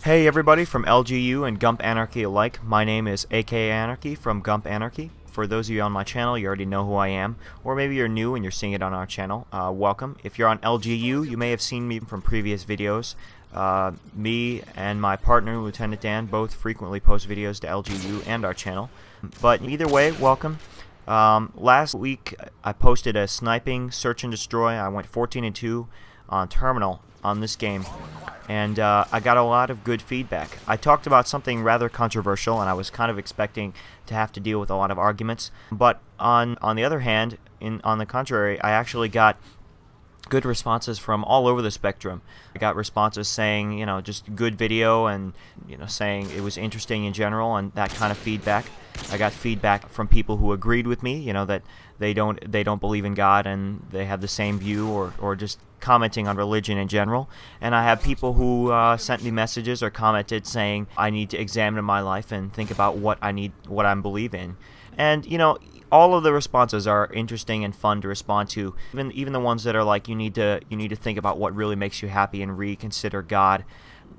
Hey everybody from LGU and Gump Anarchy alike, my name is AK Anarchy from Gump Anarchy. For those of you on my channel, you already know who I am, or maybe you're new and you're seeing it on our channel, welcome. If you're on LGU, you may have seen me from previous videos. Me and my partner, Lieutenant Dan, both frequently post videos to LGU and our channel. But either way, welcome. Last week, I posted a sniping search and destroy. I went 14-2 on Terminal on this game. And I got a lot of good feedback. I talked about something rather controversial, and I was kind of expecting to have to deal with a lot of arguments. But on the other hand, on the contrary, I actually got good responses from all over the spectrum. I got responses saying, you know, just good video, and saying it was interesting in general, and that kind of feedback. I got feedback from people who agreed with me, that they don't believe in God and they have the same view, or just commenting on religion in general. And I have people who sent me messages or commented saying I need to examine my life and think about what I believe in. And all of the responses are interesting and fun to respond to. Even the ones that are like you need to think about what really makes you happy and reconsider God.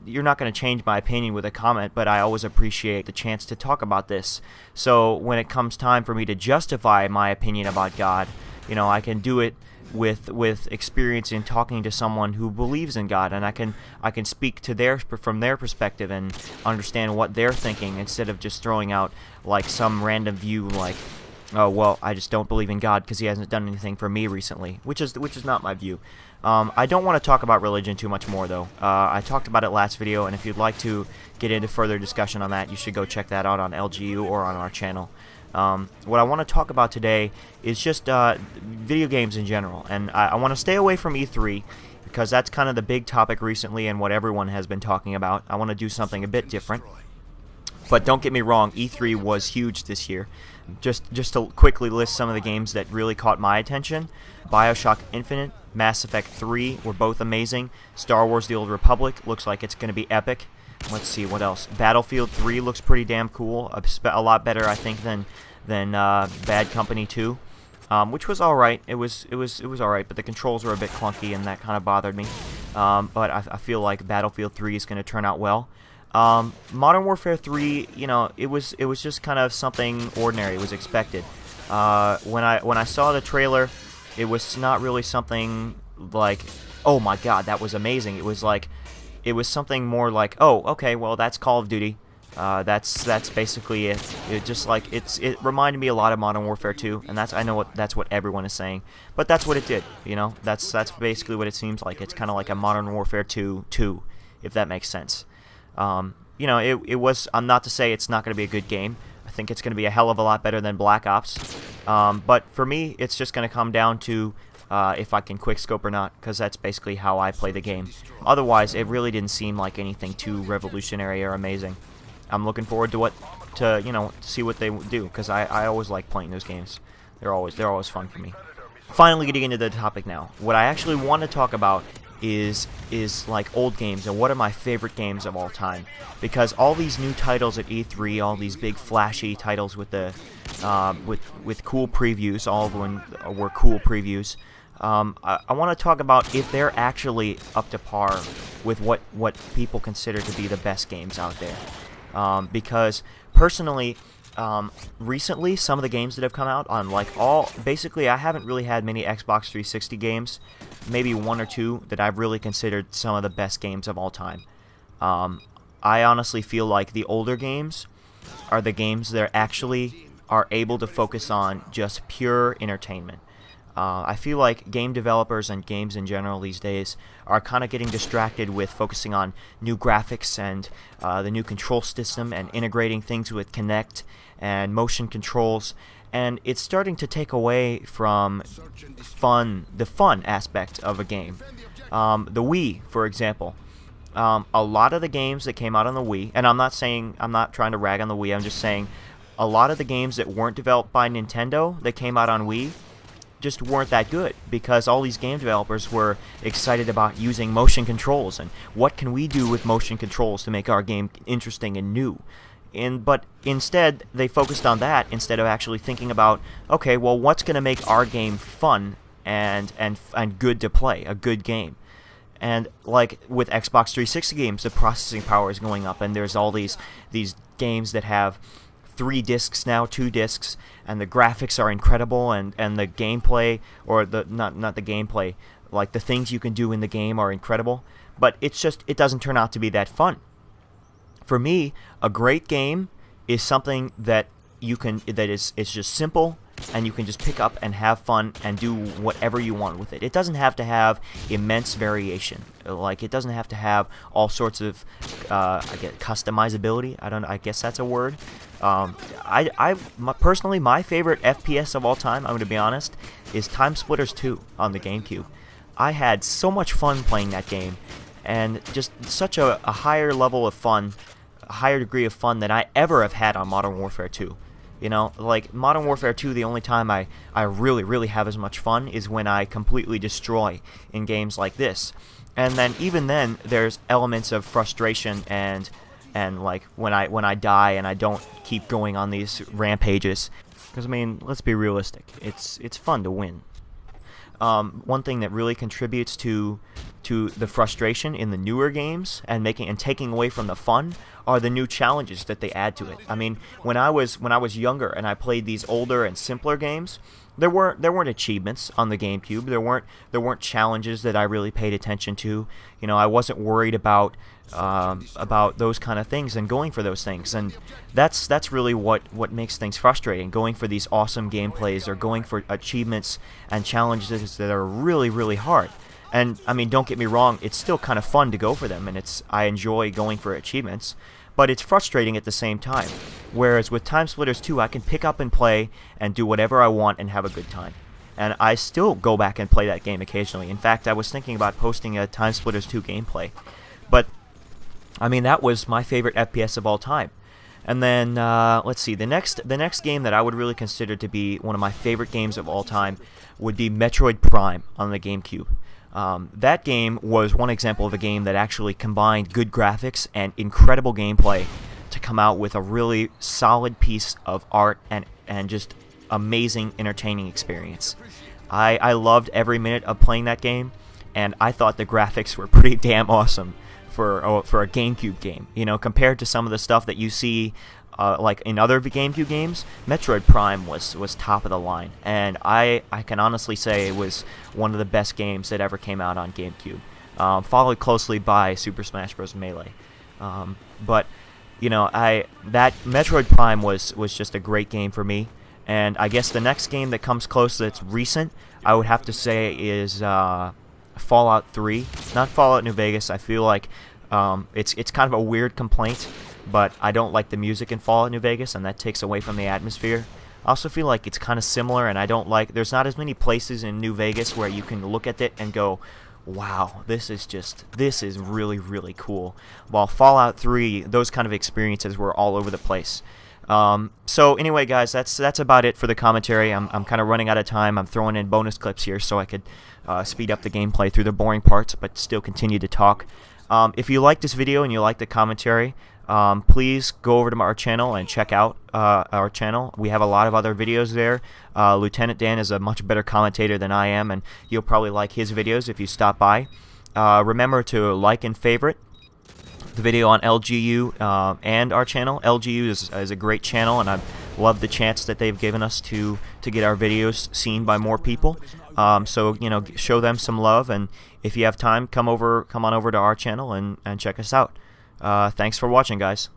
You're not going to change my opinion with a comment, but I always appreciate the chance to talk about this. So when it comes time for me to justify my opinion about God, I can do it with experience in talking to someone who believes in God, and I can speak to from their perspective and understand what they're thinking, instead of just throwing out like some random view like, oh well, I just don't believe in God because he hasn't done anything for me recently, which is not my view. I don't want to talk about religion too much more though. I talked about it last video, and if you'd like to get into further discussion on that, you should go check that out on LGU or on our channel. What I want to talk about today is just video games in general, and I want to stay away from E3 because that's kind of the big topic recently and what everyone has been talking about. I want to do something a bit different. But don't get me wrong, E3 was huge this year. Just to quickly list some of the games that really caught my attention: BioShock Infinite, Mass Effect 3 were both amazing. Star Wars The Old Republic looks like it's going to be epic. Let's see, what else? Battlefield 3 looks pretty damn cool. A lot better, I think, than Bad Company 2, which was alright. It was alright, but the controls were a bit clunky, and that kind of bothered me. But I feel like Battlefield 3 is going to turn out well. Modern Warfare 3, it was just kind of something ordinary. It was expected. When I saw the trailer, it was not really something like, oh my god, that was amazing. It was something more like, oh, okay, well, that's Call of Duty. That's basically it. It reminded me a lot of Modern Warfare 2, and that's what everyone is saying. But that's what it did. That's basically what it seems like. It's kind of like a Modern Warfare 2, if that makes sense. It was. I'm not to say it's not going to be a good game. I think it's going to be a hell of a lot better than Black Ops. But for me, it's just going to come down to if I can quickscope or not, because that's basically how I play the game. Otherwise, it really didn't seem like anything too revolutionary or amazing. I'm looking forward to see what they do, because I always like playing those games. They're always fun for me. Finally, getting into the topic now. What I actually want to talk about is like old games and what are my favorite games of all time, because all these new titles at E3, all these big flashy titles with the with cool previews, all of them were cool previews. I want to talk about if they're actually up to par with what people consider to be the best games out there, because personally, recently some of the games that have come out on basically I haven't really had many Xbox 360 games, maybe one or two that I've really considered some of the best games of all time. I honestly feel like the older games are the games that actually are able to focus on just pure entertainment. I feel like game developers and games in general these days are kind of getting distracted with focusing on new graphics and the new control system and integrating things with Kinect and motion controls, and it's starting to take away from the fun aspect of a game. The Wii, for example. A lot of the games that came out on the Wii, and I'm not trying to rag on the Wii, I'm just saying a lot of the games that weren't developed by Nintendo that came out on Wii just weren't that good, because all these game developers were excited about using motion controls and what can we do with motion controls to make our game interesting and new. But instead they focused on that instead of actually thinking about, okay, well, what's going to make our game fun and good to play, a good game. And like with Xbox 360 games, the processing power is going up, and there's all these games that have 3 discs now, 2 discs, and the graphics are incredible, and the gameplay, or the not the gameplay, like the things you can do in the game are incredible. But it's just, it doesn't turn out to be that fun. For me, a great game is something that it's just simple, and you can just pick up and have fun and do whatever you want with it. It doesn't have to have immense variation. Like, it doesn't have to have all sorts of I guess customizability. I guess that's a word. Personally, my favorite FPS of all time, I'm going to be honest, is Time Splitters 2 on the GameCube. I had so much fun playing that game, and just such a higher level of fun, a higher degree of fun than I ever have had on Modern Warfare 2. You know, like Modern Warfare 2, the only time I really, really have as much fun is when I completely destroy in games like this. And then, even then, there's elements of frustration and like when I die and I don't keep going on these rampages. Because, I mean, let's be realistic. It's fun to win. One thing that really contributes to the frustration in the newer games and taking away from the fun are the new challenges that they add to it. I mean, when I was younger and I played these older and simpler games, there weren't achievements on the GameCube. There weren't challenges that I really paid attention to. You know, I wasn't worried about those kind of things and going for those things, and that's really what makes things frustrating. Going for these awesome gameplays or going for achievements and challenges that are really, really hard. And I mean, don't get me wrong, it's still kind of fun to go for them, and I enjoy going for achievements, but it's frustrating at the same time. Whereas with Time Splitters 2, I can pick up and play and do whatever I want and have a good time. And I still go back and play that game occasionally. In fact, I was thinking about posting a Time Splitters 2 gameplay. But I mean, that was my favorite FPS of all time. And then, let's see, the next game that I would really consider to be one of my favorite games of all time would be Metroid Prime on the GameCube. That game was one example of a game that actually combined good graphics and incredible gameplay to come out with a really solid piece of art and just amazing, entertaining experience. I loved every minute of playing that game, and I thought the graphics were pretty damn awesome for a GameCube game. You know, compared to some of the stuff that you see like in other GameCube games, Metroid Prime was top of the line, and I can honestly say it was one of the best games that ever came out on GameCube, followed closely by Super Smash Bros. Melee. But you know, that Metroid Prime was just a great game for me, and I guess the next game that comes close that's recent, I would have to say, is Fallout 3, not Fallout New Vegas. I feel like it's kind of a weird complaint, but I don't like the music in Fallout New Vegas, and that takes away from the atmosphere. I also feel like it's kind of similar, and there's not as many places in New Vegas where you can look at it and go, wow, this is really, really cool. While Fallout 3, those kind of experiences were all over the place. So anyway, guys, that's about it for the commentary. I'm kind of running out of time. I'm throwing in bonus clips here so I could speed up the gameplay through the boring parts, but still continue to talk. If you like this video and you like the commentary, please go over to our channel and check out our channel. We have a lot of other videos there. Lieutenant Dan is a much better commentator than I am, and you'll probably like his videos if you stop by. Remember to like and favorite the video on LGU and our channel. LGU is a great channel, and I love the chance that they've given us to get our videos seen by more people. So, you know, show them some love, and if you have time, come on over to our channel and check us out. Thanks for watching, guys.